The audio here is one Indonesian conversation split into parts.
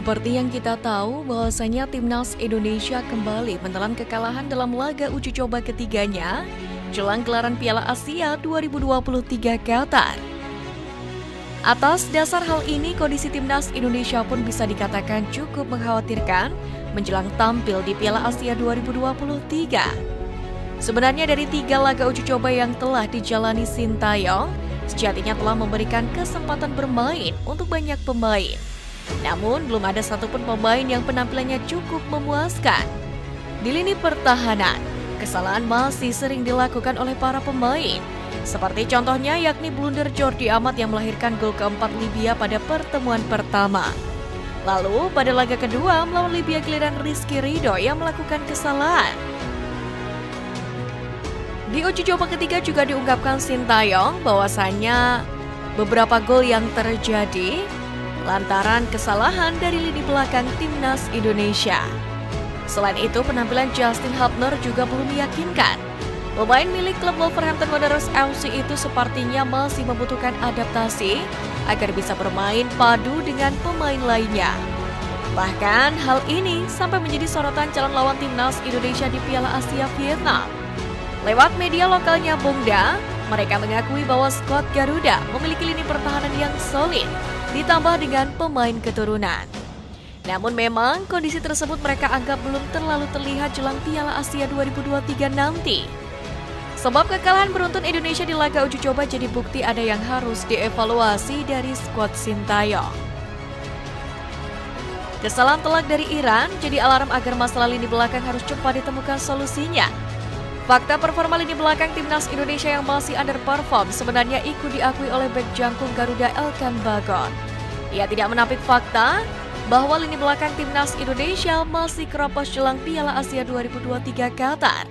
Seperti yang kita tahu bahwasanya Timnas Indonesia kembali menelan kekalahan dalam laga uji coba ketiganya jelang gelaran Piala Asia 2023 Qatar. Atas dasar hal ini, kondisi Timnas Indonesia pun bisa dikatakan cukup mengkhawatirkan menjelang tampil di Piala Asia 2023. Sebenarnya dari 3 laga uji coba yang telah dijalani Sintayong, sejatinya telah memberikan kesempatan bermain untuk banyak pemain. Namun, belum ada satupun pemain yang penampilannya cukup memuaskan. Di lini pertahanan, kesalahan masih sering dilakukan oleh para pemain. Seperti contohnya yakni blunder Jordi Amat yang melahirkan gol keempat Libya pada pertemuan pertama. Lalu, pada laga kedua melawan Libya giliran Rizky Ridho yang melakukan kesalahan. Di uji coba ketiga juga diungkapkan Sintayong bahwasannya beberapa gol yang terjadi lantaran kesalahan dari lini belakang Timnas Indonesia. Selain itu, penampilan Justin Hubner juga belum meyakinkan. Pemain milik klub Wolverhampton Wanderers FC itu sepertinya masih membutuhkan adaptasi agar bisa bermain padu dengan pemain lainnya. Bahkan hal ini sampai menjadi sorotan calon lawan Timnas Indonesia di Piala Asia Vietnam. Lewat media lokalnya Bongda, mereka mengakui bahwa skuad Garuda memiliki lini pertahanan yang solid, ditambah dengan pemain keturunan. Namun memang kondisi tersebut mereka anggap belum terlalu terlihat jelang Piala Asia 2023 nanti. Sebab kekalahan beruntun Indonesia di laga uji coba jadi bukti ada yang harus dievaluasi dari skuad Sintayong. Kesalahan telak dari Iran jadi alarm agar masalah lini belakang harus cepat ditemukan solusinya. Fakta performa lini belakang Timnas Indonesia yang masih underperform sebenarnya ikut diakui oleh bek jangkung Garuda Elkan Bagot. Ia tidak menampik fakta bahwa lini belakang Timnas Indonesia masih keropos jelang Piala Asia 2023 Qatar.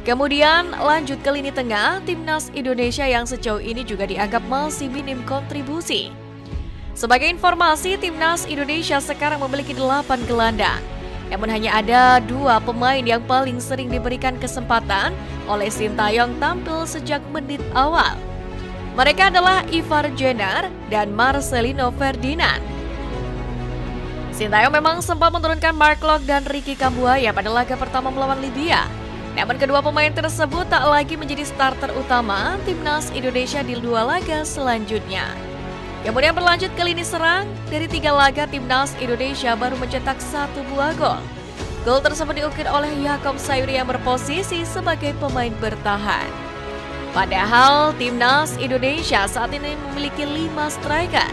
Kemudian lanjut ke lini tengah, Timnas Indonesia yang sejauh ini juga dianggap masih minim kontribusi. Sebagai informasi, Timnas Indonesia sekarang memiliki 8 gelandang. Namun hanya ada 2 pemain yang paling sering diberikan kesempatan oleh Sintayong tampil sejak menit awal. Mereka adalah Ivar Jenner dan Marcelino Ferdinand. Sintayong memang sempat menurunkan Mark Locke dan Ricky Kambuaya pada laga pertama melawan Libya. Namun kedua pemain tersebut tak lagi menjadi starter utama Timnas Indonesia di 2 laga selanjutnya. Kemudian berlanjut ke lini serang, dari 3 laga Timnas Indonesia baru mencetak 1 buah gol. Gol tersebut diukir oleh Yakob Sayuri yang berposisi sebagai pemain bertahan. Padahal Timnas Indonesia saat ini memiliki 5 striker,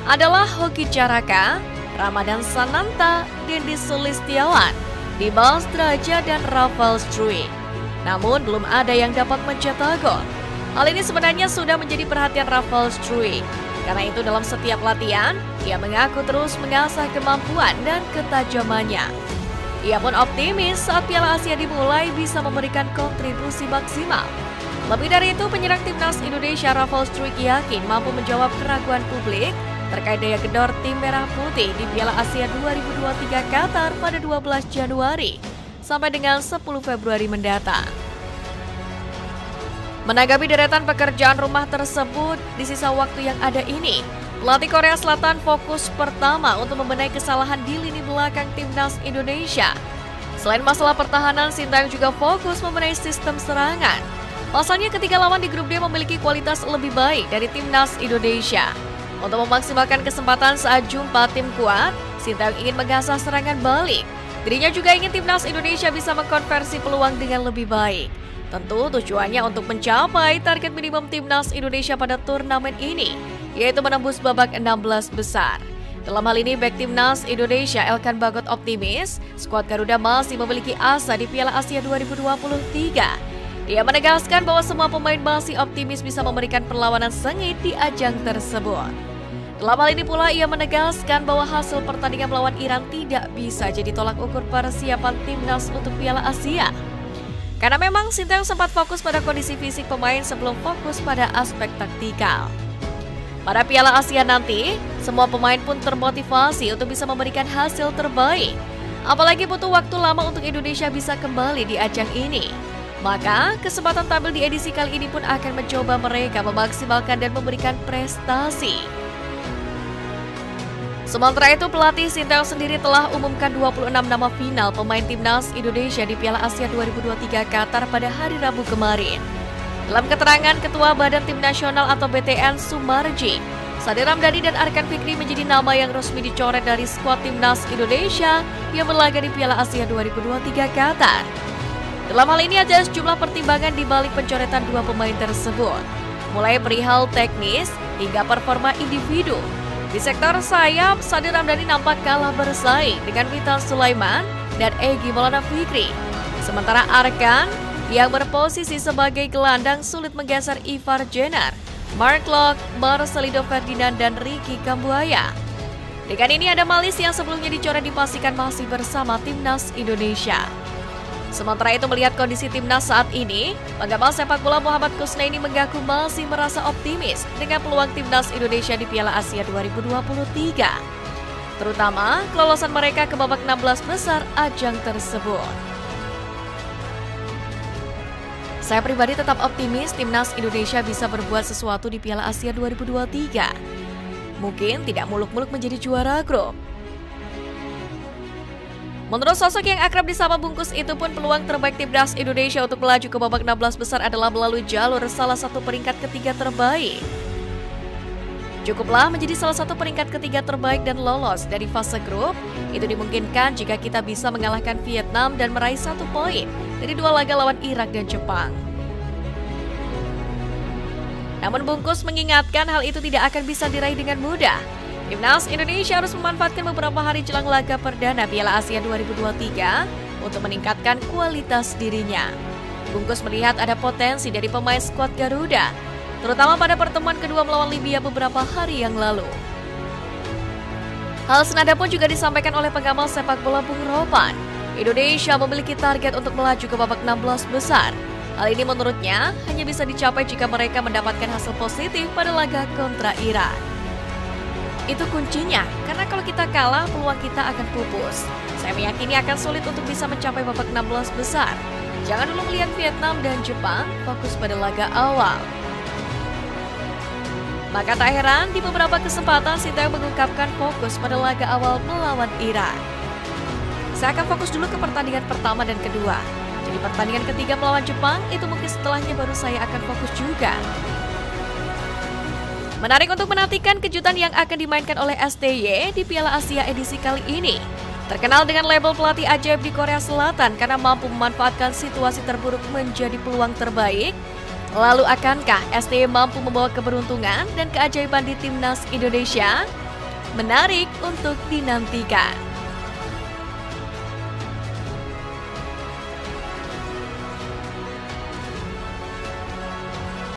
adalah Hoki Caraka, Ramadan Sananta, Dendi Sulistiawan, Dimas Draja, dan Rafael Struijk. Namun belum ada yang dapat mencetak gol. Hal ini sebenarnya sudah menjadi perhatian Rafael Struijk. Karena itu dalam setiap latihan, ia mengaku terus mengasah kemampuan dan ketajamannya. Ia pun optimis saat Piala Asia dimulai bisa memberikan kontribusi maksimal. Lebih dari itu, penyerang Timnas Indonesia Rafael Struijk yakin mampu menjawab keraguan publik terkait daya gedor tim merah putih di Piala Asia 2023 Qatar pada 12 Januari sampai dengan 10 Februari mendatang. Menanggapi deretan pekerjaan rumah tersebut di sisa waktu yang ada ini, pelatih Korea Selatan fokus pertama untuk membenahi kesalahan di lini belakang Timnas Indonesia. Selain masalah pertahanan, Sintayong juga fokus membenahi sistem serangan. Pasalnya ketiga lawan di grup D memiliki kualitas lebih baik dari Timnas Indonesia. Untuk memaksimalkan kesempatan saat jumpa tim kuat, Sintayong ingin mengasah serangan balik. Dirinya juga ingin Timnas Indonesia bisa mengkonversi peluang dengan lebih baik. Tentu tujuannya untuk mencapai target minimum Timnas Indonesia pada turnamen ini, yaitu menembus babak 16 besar. Dalam hal ini, bek Timnas Indonesia Elkan Bagot optimis, skuad Garuda masih memiliki asa di Piala Asia 2023. Dia menegaskan bahwa semua pemain masih optimis bisa memberikan perlawanan sengit di ajang tersebut. Dalam hal ini pula, ia menegaskan bahwa hasil pertandingan melawan Iran tidak bisa jadi tolak ukur persiapan Timnas untuk Piala Asia. Karena memang Sintayong sempat fokus pada kondisi fisik pemain sebelum fokus pada aspek taktikal. Pada Piala Asia nanti, semua pemain pun termotivasi untuk bisa memberikan hasil terbaik. Apalagi butuh waktu lama untuk Indonesia bisa kembali di ajang ini. Maka, kesempatan tampil di edisi kali ini pun akan mencoba mereka memaksimalkan dan memberikan prestasi. Sementara itu, pelatih Sinteyong sendiri telah umumkan 26 nama final pemain timnas Indonesia di Piala Asia 2023 Qatar pada hari Rabu kemarin. Dalam keterangan Ketua Badan Tim Nasional atau BTN Sumarji, Sade Ramdhani dan Arkan Fikri menjadi nama yang resmi dicoret dari skuad timnas Indonesia yang berlaga di Piala Asia 2023 Qatar. Dalam hal ini ada sejumlah pertimbangan di balik pencoretan dua pemain tersebut, mulai perihal teknis hingga performa individu. Di sektor sayap, Sade Ramdhani nampak kalah bersaing dengan Witan Sulaiman dan Egy Maulana Fikri. Sementara Arkan yang berposisi sebagai gelandang sulit menggeser Ivar Jenner, Mark Locke, Marcelino Ferdinand, dan Ricky Kambuaya. Dengan ini ada Malis yang sebelumnya dicoret dipastikan masih bersama timnas Indonesia. Sementara itu, melihat kondisi timnas saat ini, penggemar sepak bola Muhammad Kusnaini mengaku masih merasa optimis dengan peluang timnas Indonesia di Piala Asia 2023. Terutama kelolosan mereka ke babak 16 besar ajang tersebut. Saya pribadi tetap optimis timnas Indonesia bisa berbuat sesuatu di Piala Asia 2023. Mungkin tidak muluk-muluk menjadi juara grup. Menurut sosok yang akrab disapa Bungkus itu pun, peluang terbaik timnas Indonesia untuk melaju ke babak 16 besar adalah melalui jalur salah satu peringkat ketiga terbaik. Cukuplah menjadi salah satu peringkat ketiga terbaik dan lolos dari fase grup. Itu dimungkinkan jika kita bisa mengalahkan Vietnam dan meraih 1 poin dari 2 laga lawan Irak dan Jepang. Namun Bungkus mengingatkan hal itu tidak akan bisa diraih dengan mudah. Timnas Indonesia harus memanfaatkan beberapa hari jelang laga perdana Piala Asia 2023 untuk meningkatkan kualitas dirinya. Bungkus melihat ada potensi dari pemain skuad Garuda, terutama pada pertemuan kedua melawan Libya beberapa hari yang lalu. Hal senada pun juga disampaikan oleh pengamal sepak bola Bung Ropan. Indonesia memiliki target untuk melaju ke babak 16 besar. Hal ini menurutnya hanya bisa dicapai jika mereka mendapatkan hasil positif pada laga kontra Irak. Itu kuncinya, karena kalau kita kalah, peluang kita akan pupus. Saya meyakini akan sulit untuk bisa mencapai babak 16 besar. Jangan dulu melihat Vietnam dan Jepang, fokus pada laga awal. Maka tak heran, di beberapa kesempatan Sinteyong mengungkapkan fokus pada laga awal melawan Irak. Saya akan fokus dulu ke pertandingan pertama dan kedua. Jadi pertandingan ketiga melawan Jepang, itu mungkin setelahnya baru saya akan fokus juga. Menarik untuk menantikan kejutan yang akan dimainkan oleh STY di Piala Asia edisi kali ini. Terkenal dengan label pelatih ajaib di Korea Selatan karena mampu memanfaatkan situasi terburuk menjadi peluang terbaik. Lalu akankah STY mampu membawa keberuntungan dan keajaiban di timnas Indonesia? Menarik untuk dinantikan.